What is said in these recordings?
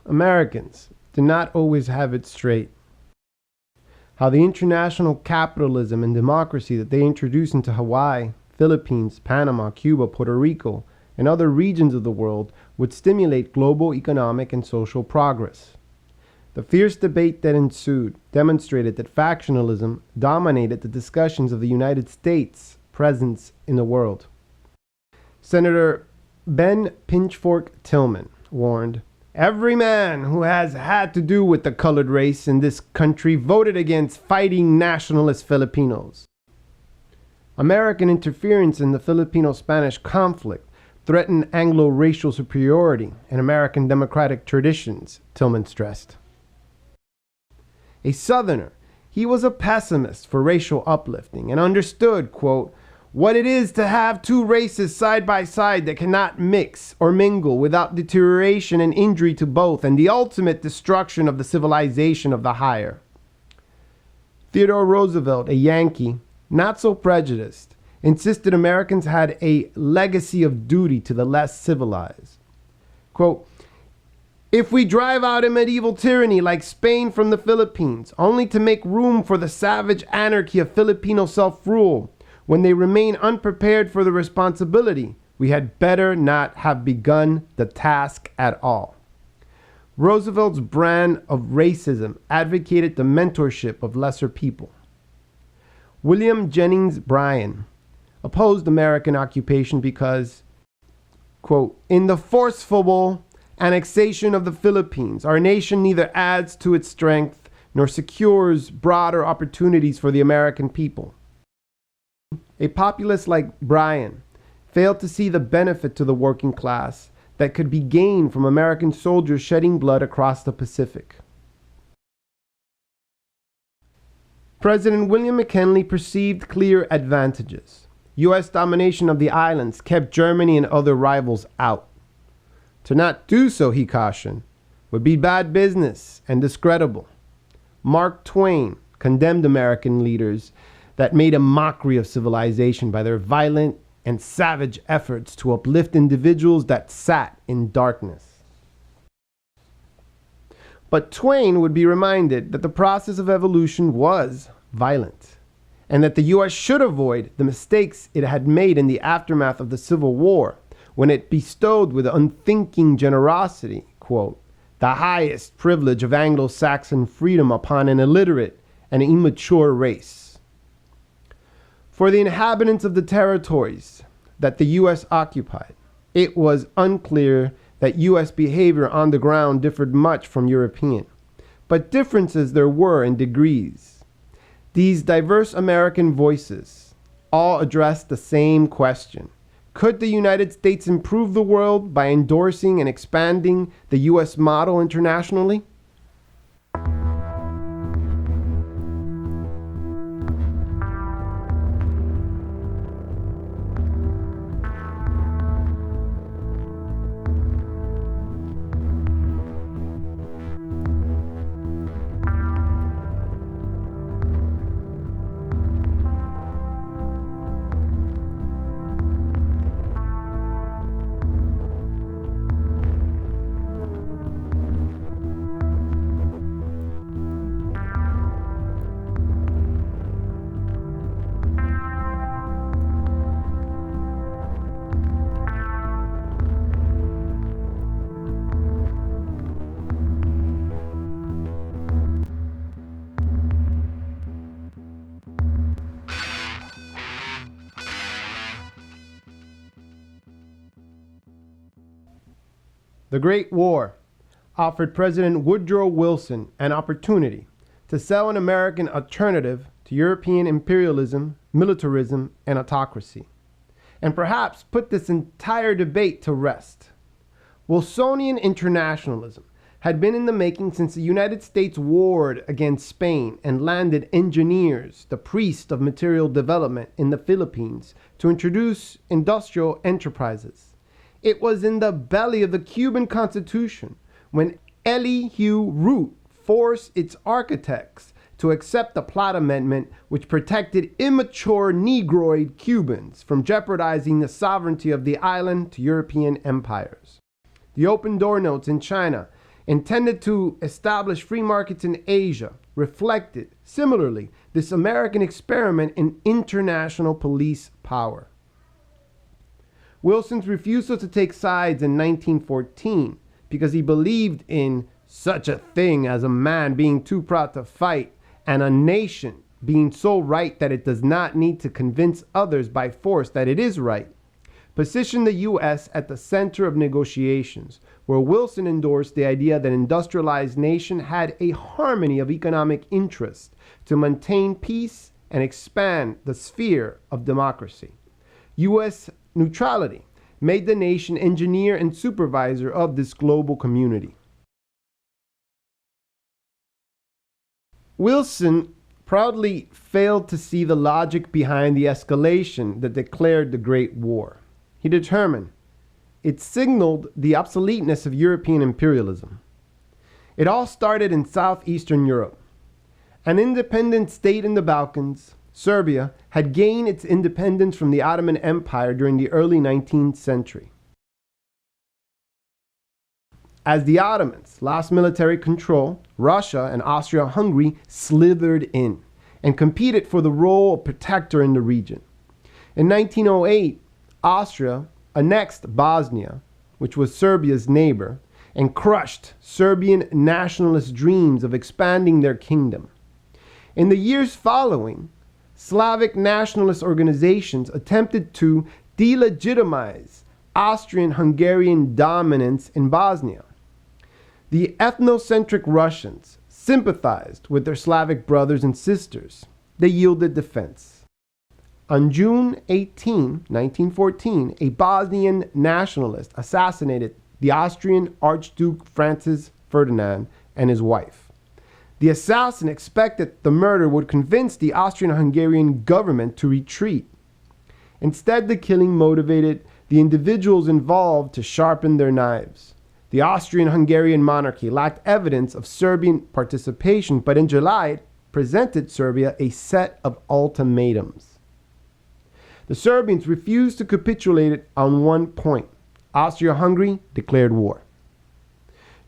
Americans did not always have it straight. How the international capitalism and democracy that they introduced into Hawaii, Philippines, Panama, Cuba, Puerto Rico, and other regions of the world would stimulate global economic and social progress. The fierce debate that ensued demonstrated that factionalism dominated the discussions of the United States' presence in the world. Senator Ben Pinchfork Tillman warned, "Every man who has had to do with the colored race in this country voted against fighting nationalist Filipinos." American interference in the Filipino-Spanish conflict threatened Anglo-racial superiority and American democratic traditions, Tillman stressed. A Southerner, he was a pessimist for racial uplifting and understood, quote, "what it is to have two races side by side that cannot mix or mingle without deterioration and injury to both and the ultimate destruction of the civilization of the higher." Theodore Roosevelt, a Yankee, not so prejudiced, insisted Americans had a legacy of duty to the less civilized. Quote, "If we drive out a medieval tyranny like Spain from the Philippines, only to make room for the savage anarchy of Filipino self-rule, when they remain unprepared for the responsibility, we had better not have begun the task at all." Roosevelt's brand of racism advocated the mentorship of lesser people. William Jennings Bryan opposed American occupation because, quote, "in the forceful annexation of the Philippines, our nation neither adds to its strength nor secures broader opportunities for the American people." A populist like Bryan failed to see the benefit to the working class that could be gained from American soldiers shedding blood across the Pacific. President William McKinley perceived clear advantages. U.S. domination of the islands kept Germany and other rivals out. To not do so, he cautioned, would be bad business and discreditable. Mark Twain condemned American leaders that made a mockery of civilization by their violent and savage efforts to uplift individuals that sat in darkness. But Twain would be reminded that the process of evolution was violent, and that the U.S. should avoid the mistakes it had made in the aftermath of the Civil War, when it bestowed with unthinking generosity, quote, "the highest privilege of Anglo-Saxon freedom upon an illiterate and immature race." For the inhabitants of the territories that the U.S. occupied, it was unclear that U.S. behavior on the ground differed much from European, but differences there were in degrees. These diverse American voices all addressed the same question. Could the United States improve the world by endorsing and expanding the U.S. model internationally? The Great War offered President Woodrow Wilson an opportunity to sell an American alternative to European imperialism, militarism, and autocracy, and perhaps put this entire debate to rest. Wilsonian internationalism had been in the making since the United States warred against Spain and landed engineers, the priest of material development, in the Philippines to introduce industrial enterprises. It was in the belly of the Cuban Constitution when Elihu Root forced its architects to accept the Platt Amendment, which protected immature Negroid Cubans from jeopardizing the sovereignty of the island to European empires. The open door notes in China intended to establish free markets in Asia, reflected, similarly, this American experiment in international police power. Wilson's refusal to take sides in 1914 because he believed in such a thing as a man being too proud to fight and a nation being so right that it does not need to convince others by force that it is right, positioned the U.S. at the center of negotiations, where Wilson endorsed the idea that industrialized nation had a harmony of economic interest to maintain peace and expand the sphere of democracy. U.S. neutrality made the nation engineer and supervisor of this global community. Wilson proudly failed to see the logic behind the escalation that declared the Great War. He determined it signaled the obsoleteness of European imperialism. It all started in southeastern Europe. An independent state in the Balkans, Serbia, had gained its independence from the Ottoman Empire during the early 19th century. As the Ottomans lost military control, Russia and Austria-Hungary slithered in and competed for the role of protector in the region. In 1908, Austria annexed Bosnia, which was Serbia's neighbor, and crushed Serbian nationalist dreams of expanding their kingdom. In the years following, Slavic nationalist organizations attempted to delegitimize Austrian-Hungarian dominance in Bosnia. The ethnocentric Russians sympathized with their Slavic brothers and sisters. They yielded defense. On June 18, 1914, a Bosnian nationalist assassinated the Austrian Archduke Francis Ferdinand and his wife. The assassin expected the murder would convince the Austrian-Hungarian government to retreat. Instead, the killing motivated the individuals involved to sharpen their knives. The Austrian-Hungarian monarchy lacked evidence of Serbian participation, but in July it presented Serbia a set of ultimatums. The Serbians refused to capitulate on one point. Austria-Hungary declared war.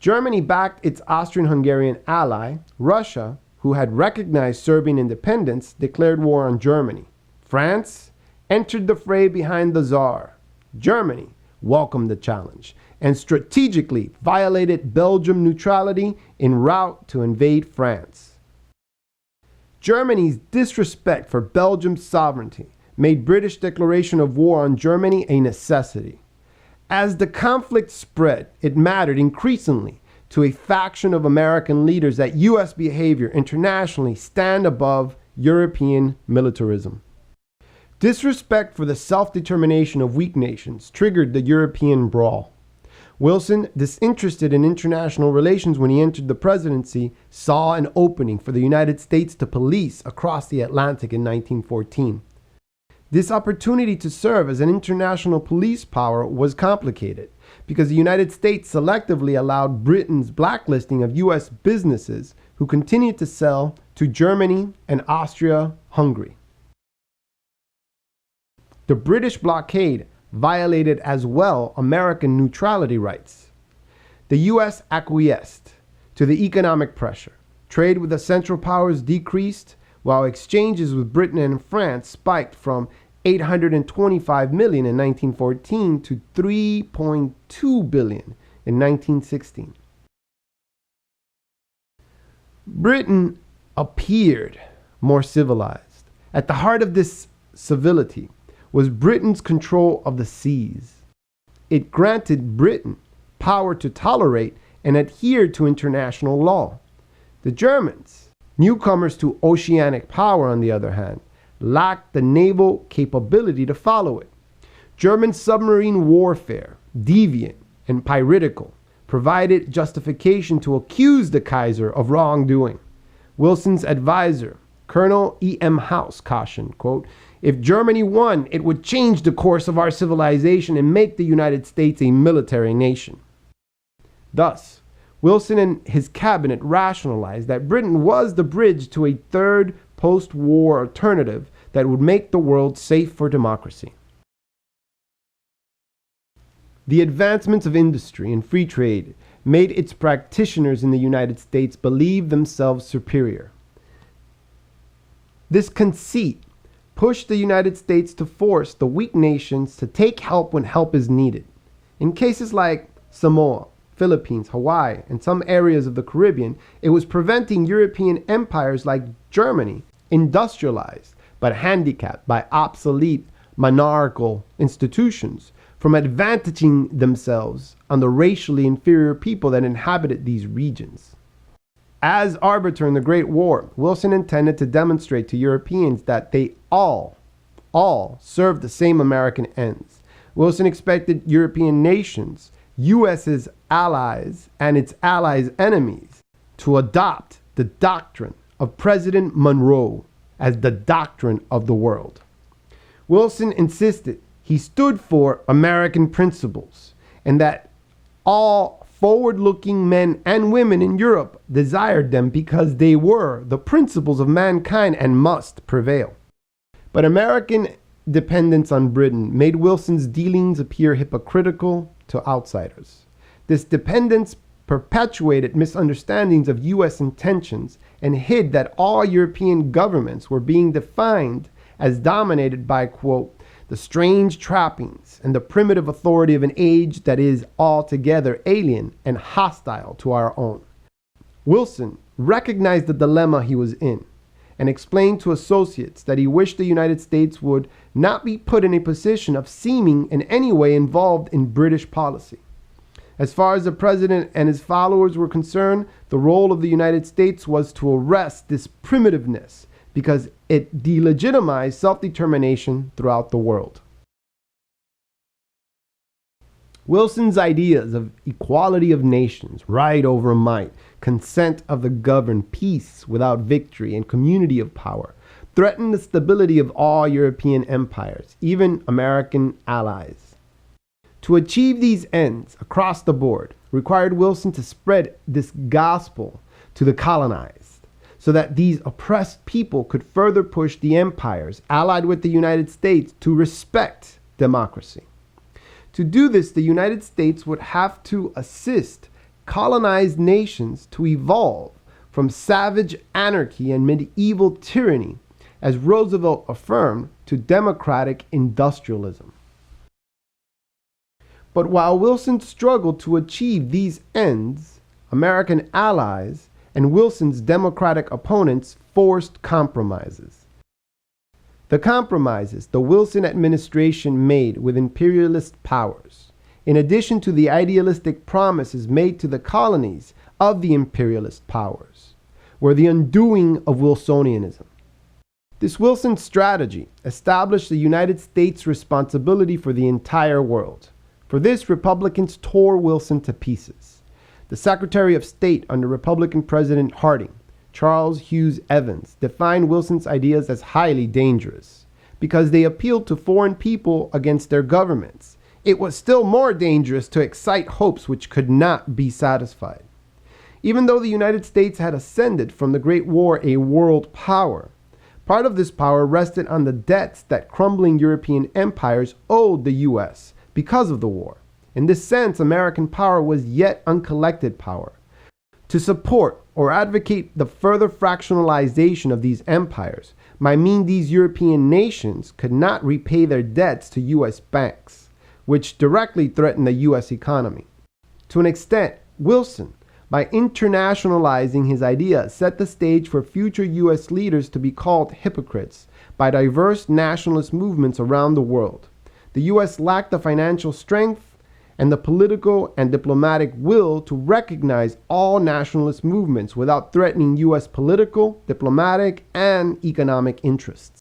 Germany backed its Austrian-Hungarian ally. Russia, who had recognized Serbian independence, declared war on Germany. France entered the fray behind the Tsar. Germany welcomed the challenge and strategically violated Belgium neutrality en route to invade France. Germany's disrespect for Belgium's sovereignty made British declaration of war on Germany a necessity. As the conflict spread, it mattered increasingly to a faction of American leaders that U.S. behavior internationally stand above European militarism. Disrespect for the self-determination of weak nations triggered the European brawl. Wilson, disinterested in international relations when he entered the presidency, saw an opening for the United States to police across the Atlantic in 1914. This opportunity to serve as an international police power was complicated because the United States selectively allowed Britain's blacklisting of U.S. businesses who continued to sell to Germany and Austria-Hungary. The British blockade violated as well American neutrality rights. The U.S. acquiesced to the economic pressure. Trade with the Central Powers decreased, while exchanges with Britain and France spiked from $825 million in 1914 to $3.2 billion in 1916. Britain appeared more civilized. At the heart of this civility was Britain's control of the seas. It granted Britain power to tolerate and adhere to international law. The Germans, newcomers to oceanic power on the other hand, lacked the naval capability to follow it. German submarine warfare, deviant and piratical, provided justification to accuse the Kaiser of wrongdoing. Wilson's advisor, Colonel E.M. House, cautioned, quote, "If Germany won, it would change the course of our civilization and make the United States a military nation." Thus, Wilson and his cabinet rationalized that Britain was the bridge to a third post-war alternative that would make the world safe for democracy. The advancements of industry and free trade made its practitioners in the United States believe themselves superior. This conceit pushed the United States to force the weak nations to take help when help is needed. In cases like Samoa, Philippines, Hawaii, and some areas of the Caribbean, it was preventing European empires like Germany, industrialized but handicapped by obsolete monarchical institutions, from advantaging themselves on the racially inferior people that inhabited these regions. As arbiter in the Great War, Wilson intended to demonstrate to Europeans that they all served the same American ends. Wilson expected European nations, US's allies and its allies' enemies, to adopt the doctrine of President Monroe as the doctrine of the world. Wilson insisted he stood for American principles, and that all forward-looking men and women in Europe desired them because they were the principles of mankind and must prevail. But American dependence on Britain made Wilson's dealings appear hypocritical to outsiders. This dependence perpetuated misunderstandings of U.S. intentions and hid that all European governments were being defined as dominated by, quote, the strange trappings and the primitive authority of an age that is altogether alien and hostile to our own. Wilson recognized the dilemma he was in and explained to associates that he wished the United States would not be put in a position of seeming in any way involved in British policy. As far as the president and his followers were concerned, the role of the United States was to arrest this primitiveness because it delegitimized self-determination throughout the world. Wilson's ideas of equality of nations, right over might, consent of the governed, peace without victory, and community of power threatened the stability of all European empires, even American allies. To achieve these ends across the board required Wilson to spread this gospel to the colonized, so that these oppressed people could further push the empires allied with the United States to respect democracy. To do this, the United States would have to assist colonized nations to evolve from savage anarchy and medieval tyranny, as Roosevelt affirmed, to democratic industrialism. But while Wilson struggled to achieve these ends, American allies and Wilson's Democratic opponents forced compromises. The compromises the Wilson administration made with imperialist powers, in addition to the idealistic promises made to the colonies of the imperialist powers, were the undoing of Wilsonianism. This Wilson strategy established the United States' responsibility for the entire world. For this, Republicans tore Wilson to pieces. The Secretary of State under Republican President Harding, Charles Hughes Evans, defined Wilson's ideas as highly dangerous because they appealed to foreign people against their governments. It was still more dangerous to excite hopes which could not be satisfied. Even though the United States had ascended from the Great War a world power, part of this power rested on the debts that crumbling European empires owed the U.S. because of the war. In this sense, American power was yet uncollected power. To support or advocate the further fractionalization of these empires might mean these European nations could not repay their debts to U.S. banks, which directly threatened the U.S. economy. To an extent, Wilson, by internationalizing his ideas, set the stage for future U.S. leaders to be called hypocrites by diverse nationalist movements around the world. The U.S. lacked the financial strength and the political and diplomatic will to recognize all nationalist movements without threatening U.S. political, diplomatic, and economic interests.